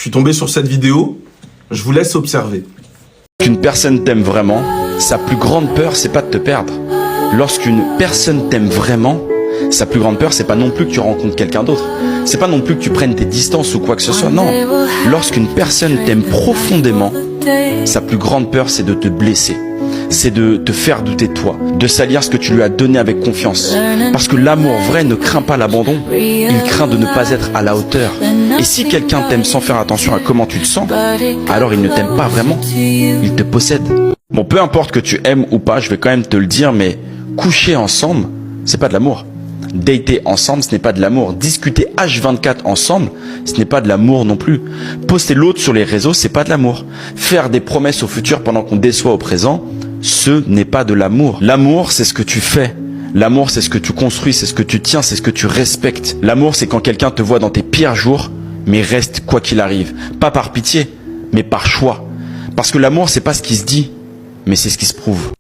suis tombé sur cette vidéo, je vous laisse observer. Lorsqu'une personne t'aime vraiment, sa plus grande peur, c'est pas de te perdre. Lorsqu'une personne t'aime vraiment, sa plus grande peur, c'est pas non plus que tu rencontres quelqu'un d'autre. C'est pas non plus que tu prennes tes distances ou quoi que ce soit. Non. Lorsqu'une personne t'aime profondément, sa plus grande peur, c'est de te blesser. C'est de te faire douter de toi, de salir ce que tu lui as donné avec confiance. Parce que l'amour vrai ne craint pas l'abandon, il craint de ne pas être à la hauteur. Et si quelqu'un t'aime sans faire attention à comment tu te sens, alors il ne t'aime pas vraiment, il te possède. Bon, peu importe que tu aimes ou pas, je vais quand même te le dire, mais coucher ensemble, c'est pas de l'amour. Dater ensemble, ce n'est pas de l'amour. Discuter H24 ensemble, ce n'est pas de l'amour non plus. Poster l'autre sur les réseaux, c'est pas de l'amour. Faire des promesses au futur pendant qu'on déçoit au présent, ce n'est pas de l'amour. L'amour, c'est ce que tu fais. L'amour, c'est ce que tu construis, c'est ce que tu tiens, c'est ce que tu respectes. L'amour, c'est quand quelqu'un te voit dans tes pires jours, mais reste quoi qu'il arrive. Pas par pitié, mais par choix. Parce que l'amour, c'est pas ce qui se dit, mais c'est ce qui se prouve.